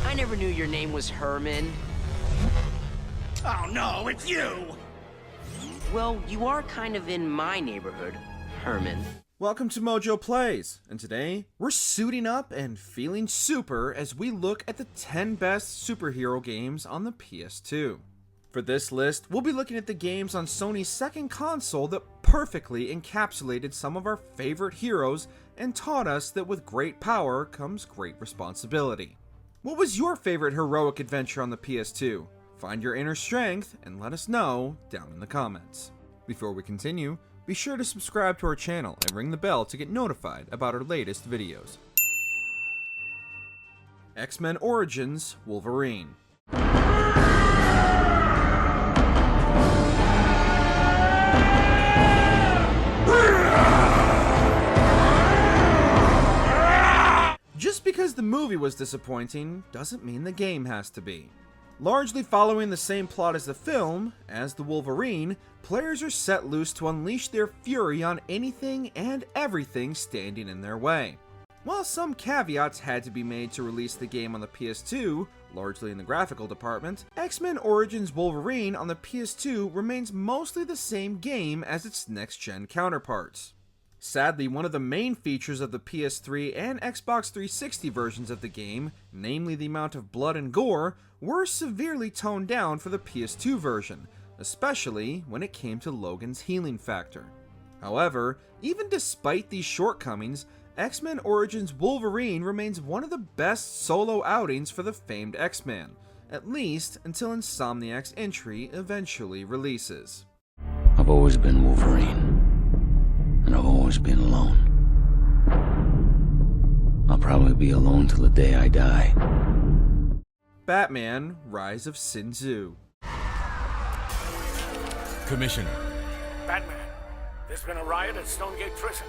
I never knew your name was Herman. Oh no, it's you! Well, you are kind of in my neighborhood, Herman. Welcome to MojoPlays, and today we're suiting up and feeling super as we look at the 10 best superhero games on the PS2. For this list, we'll be looking at the games on Sony's second console that perfectly encapsulated some of our favorite heroes and taught us that with great power comes great responsibility. What was your favorite heroic adventure on the PS2? Find your inner strength and let us know down in the comments. Before we continue, be sure to subscribe to our channel and ring the bell to get notified about our latest videos. X-Men Origins Wolverine. Just because the movie was disappointing doesn't mean the game has to be. Largely following the same plot as the film, as the Wolverine, players are set loose to unleash their fury on anything and everything standing in their way. While some caveats had to be made to release the game on the PS2, largely in the graphical department, X-Men Origins Wolverine on the PS2 remains mostly the same game as its next-gen counterparts. Sadly, one of the main features of the PS3 and Xbox 360 versions of the game, namely the amount of blood and gore, were severely toned down for the PS2 version, especially when it came to Logan's healing factor. However, even despite these shortcomings, X-Men Origins Wolverine remains one of the best solo outings for the famed X-Man, at least until Insomniac's entry eventually releases. I've always been Wolverine. And I've always been alone. I'll probably be alone till the day I die. Batman: Rise of Sin Tzu. Commissioner. Batman, there's been a riot at Stonegate Prison.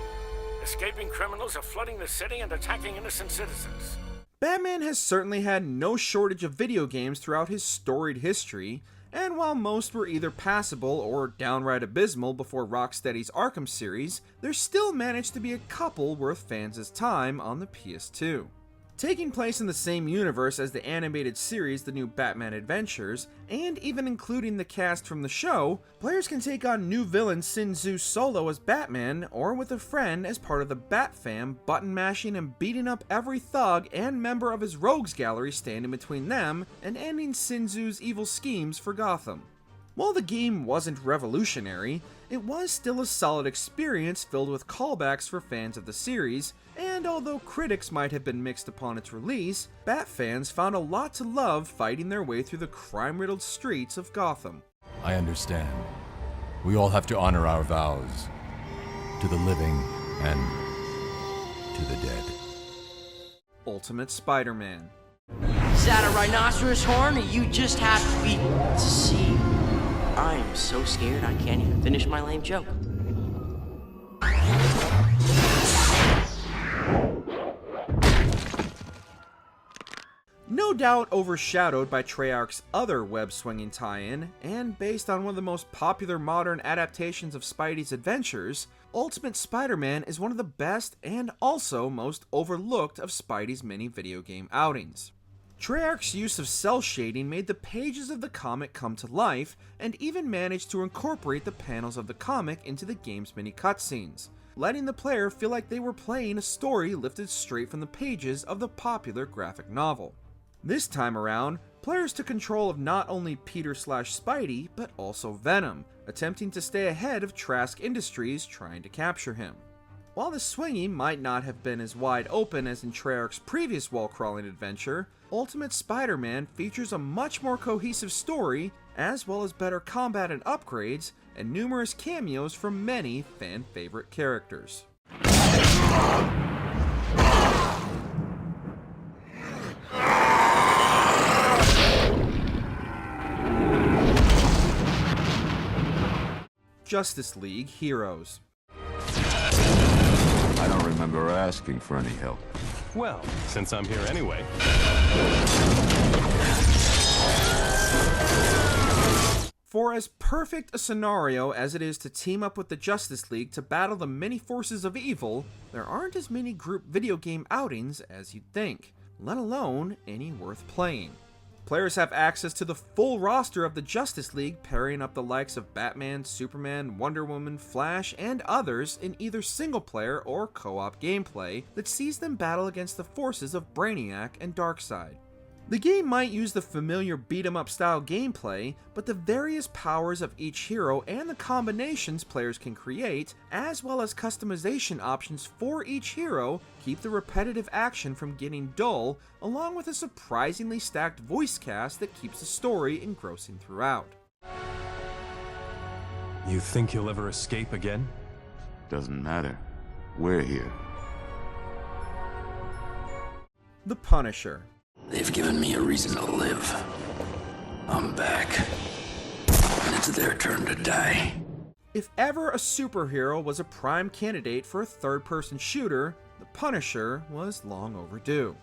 Escaping criminals are flooding the city and attacking innocent citizens. Batman has certainly had no shortage of video games throughout his storied history, and while most were either passable or downright abysmal before Rocksteady's Arkham series, there still managed to be a couple worth fans' time on the PS2. Taking place in the same universe as the animated series The New Batman Adventures, and even including the cast from the show, players can take on new villain Sin Tzu solo as Batman, or with a friend as part of the Bat Fam, button mashing and beating up every thug and member of his rogues gallery standing between them, and ending Sin Tzu's evil schemes for Gotham. While the game wasn't revolutionary, it was still a solid experience filled with callbacks for fans of the series, and although critics might have been mixed upon its release, Bat fans found a lot to love fighting their way through the crime-riddled streets of Gotham. I understand. We all have to honor our vows. To the living and to the dead. Ultimate Spider-Man. Is that a rhinoceros horn, or you just have to be... See, I'm so scared I can't even finish my lame joke. No doubt overshadowed by Treyarch's other web-swinging tie-in, and based on one of the most popular modern adaptations of Spidey's adventures, Ultimate Spider-Man is one of the best and also most overlooked of Spidey's many video game outings. Treyarch's use of cell shading made the pages of the comic come to life, and even managed to incorporate the panels of the comic into the game's many cutscenes, letting the player feel like they were playing a story lifted straight from the pages of the popular graphic novel. This time around, players took control of not only Peter/Spidey, but also Venom, attempting to stay ahead of Trask Industries trying to capture him. While the swinging might not have been as wide open as in Treyarch's previous wall-crawling adventure, Ultimate Spider-Man features a much more cohesive story, as well as better combat and upgrades, and numerous cameos from many fan-favorite characters. Justice League Heroes. I don't remember asking for any help. Well, since I'm here anyway. For as perfect a scenario as it is to team up with the Justice League to battle the many forces of evil, there aren't as many group video game outings as you'd think. let alone any worth playing. Players have access to the full roster of the Justice League, pairing up the likes of Batman, Superman, Wonder Woman, Flash, and others in either single-player or co-op gameplay that sees them battle against the forces of Brainiac and Darkseid. The game might use the familiar beat-em-up style gameplay, but the various powers of each hero and the combinations players can create, as well as customization options for each hero, keep the repetitive action from getting dull, along with a surprisingly stacked voice cast that keeps the story engrossing throughout. You think you'll ever escape again? Doesn't matter. We're here. The Punisher. They've given me a reason to live. I'm back. And it's their turn to die. If ever a superhero was a prime candidate for a third-person shooter, The Punisher was long overdue.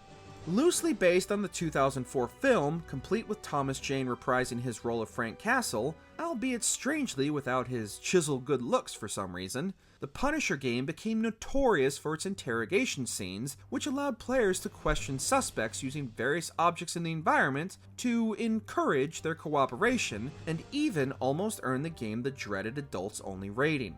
Loosely based on the 2004 film, complete with Thomas Jane reprising his role of Frank Castle, albeit strangely without his chiseled good looks for some reason, the Punisher game became notorious for its interrogation scenes, which allowed players to question suspects using various objects in the environment to encourage their cooperation, and even almost earn the game the dreaded adults-only rating.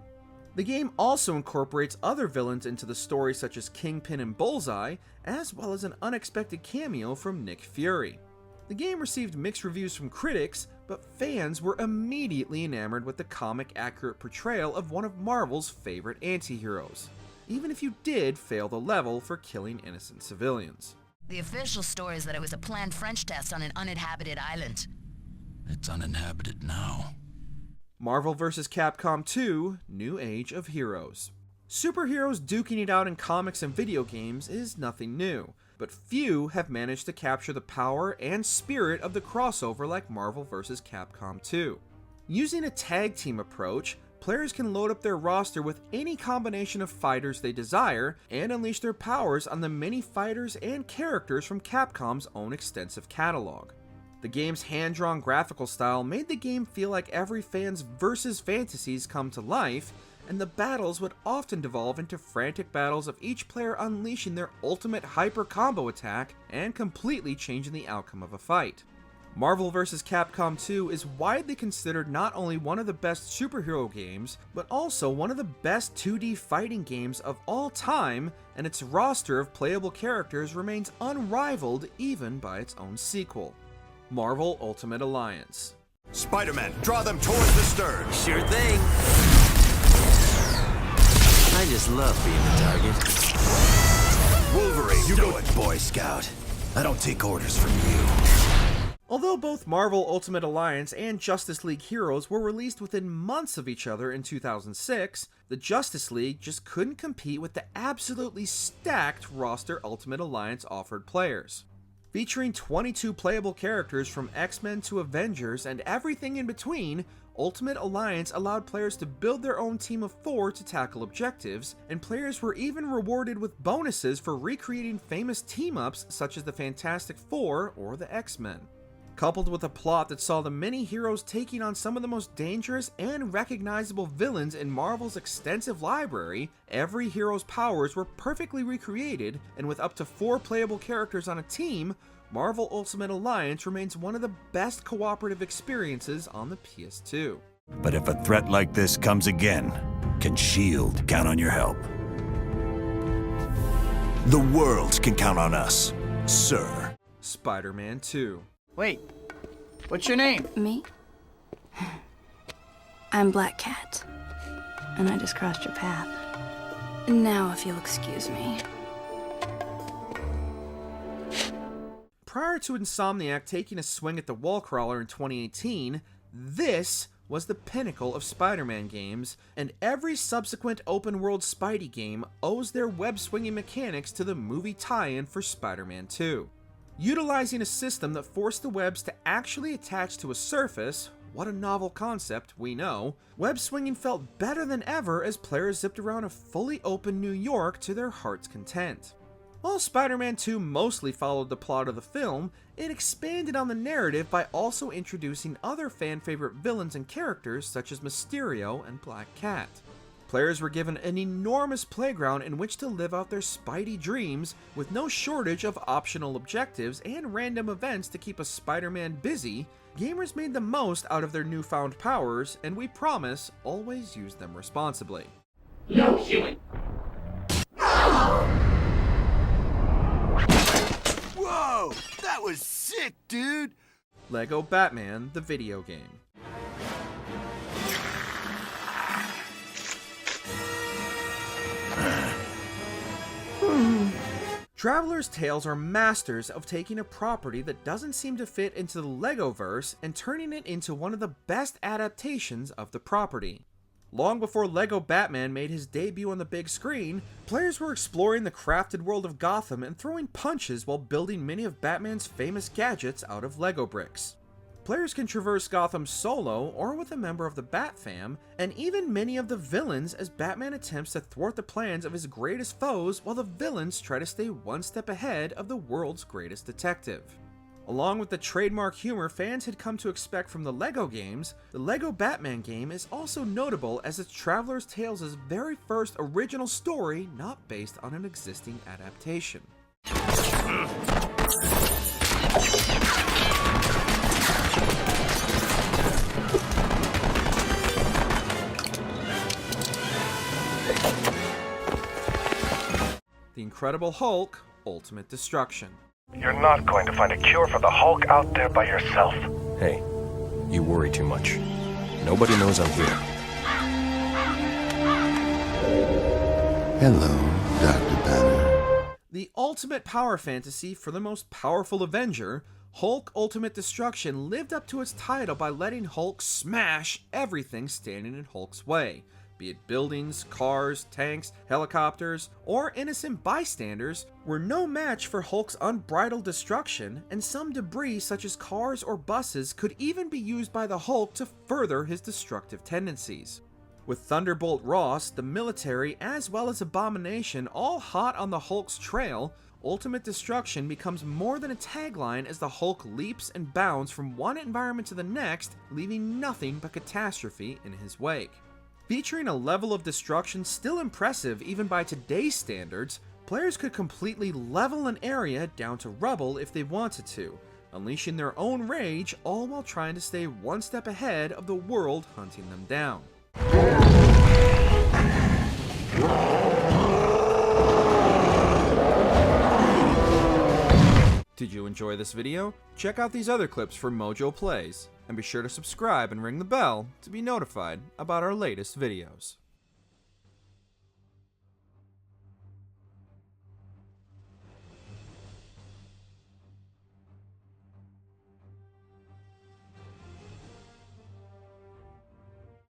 The game also incorporates other villains into the story such as Kingpin and Bullseye, as well as an unexpected cameo from Nick Fury. The game received mixed reviews from critics, but fans were immediately enamored with the comic-accurate portrayal of one of Marvel's favorite anti-heroes, even if you did fail the level for killing innocent civilians. The official story is that it was a planned French test on an uninhabited island. It's uninhabited now. Marvel vs. Capcom 2: New Age of Heroes. Superheroes duking it out in comics and video games is nothing new, but few have managed to capture the power and spirit of the crossover like Marvel vs. Capcom 2. Using a tag team approach, players can load up their roster with any combination of fighters they desire and unleash their powers on the many fighters and characters from Capcom's own extensive catalog. The game's hand-drawn graphical style made the game feel like every fan's versus fantasies come to life, and the battles would often devolve into frantic battles of each player unleashing their ultimate hyper combo attack and completely changing the outcome of a fight. Marvel vs. Capcom 2 is widely considered not only one of the best superhero games, but also one of the best 2D fighting games of all time, and its roster of playable characters remains unrivaled even by its own sequel. Marvel Ultimate Alliance. Spider-Man, draw them towards the stern. Sure thing. I just love being the target. Wolverine, you do it, Boy Scout. I don't take orders from you. Although both Marvel Ultimate Alliance and Justice League Heroes were released within months of each other in 2006, the Justice League just couldn't compete with the absolutely stacked roster Ultimate Alliance offered players. Featuring 22 playable characters from X-Men to Avengers and everything in between, Ultimate Alliance allowed players to build their own team of 4 to tackle objectives, and players were even rewarded with bonuses for recreating famous team-ups such as the Fantastic Four or the X-Men. Coupled with a plot that saw the many heroes taking on some of the most dangerous and recognizable villains in Marvel's extensive library, every hero's powers were perfectly recreated, and with up to 4 playable characters on a team, Marvel Ultimate Alliance remains one of the best cooperative experiences on the PS2. But if a threat like this comes again, can S.H.I.E.L.D. count on your help? The world can count on us, sir. Spider-Man 2. Wait, what's your name? Me? I'm Black Cat, and I just crossed your path. Now, if you'll excuse me. Prior to Insomniac taking a swing at the wall crawler in 2018, this was the pinnacle of Spider-Man games, and every subsequent open-world Spidey game owes their web-swinging mechanics to the movie tie-in for Spider-Man 2. Utilizing a system that forced the webs to actually attach to a surface, what a novel concept, we know, web-swinging felt better than ever as players zipped around a fully open New York to their heart's content. While Spider-Man 2 mostly followed the plot of the film, it expanded on the narrative by also introducing other fan-favorite villains and characters such as Mysterio and Black Cat. Players were given an enormous playground in which to live out their Spidey dreams, with no shortage of optional objectives and random events to keep a Spider-Man busy. Gamers made the most out of their newfound powers, and we promise, always use them responsibly. No healing. Whoa! That was sick, dude! Lego Batman, the video game. Traveler's Tales are masters of taking a property that doesn't seem to fit into the Legoverse and turning it into one of the best adaptations of the property. Long before Lego Batman made his debut on the big screen, players were exploring the crafted world of Gotham and throwing punches while building many of Batman's famous gadgets out of Lego bricks. Players can traverse Gotham solo or with a member of the Bat Fam, and even many of the villains as Batman attempts to thwart the plans of his greatest foes while the villains try to stay one step ahead of the world's greatest detective. Along with the trademark humor fans had come to expect from the Lego games, the Lego Batman game is also notable as it's Traveler's Tales' very first original story not based on an existing adaptation. The Incredible Hulk, Ultimate Destruction. You're not going to find a cure for the Hulk out there by yourself. Hey, you worry too much. Nobody knows I'm here. Hello, Dr. Banner. The ultimate power fantasy for the most powerful Avenger, Hulk Ultimate Destruction lived up to its title by letting Hulk smash everything standing in Hulk's way, be it buildings, cars, tanks, helicopters, or innocent bystanders, were no match for Hulk's unbridled destruction, and some debris such as cars or buses could even be used by the Hulk to further his destructive tendencies. With Thunderbolt Ross, the military, as well as Abomination all hot on the Hulk's trail, Ultimate Destruction becomes more than a tagline as the Hulk leaps and bounds from one environment to the next, leaving nothing but catastrophe in his wake. Featuring a level of destruction still impressive even by today's standards, players could completely level an area down to rubble if they wanted to, unleashing their own rage, all while trying to stay one step ahead of the world hunting them down. Did you enjoy this video? Check out these other clips from MojoPlays, and be sure to subscribe and ring the bell to be notified about our latest videos.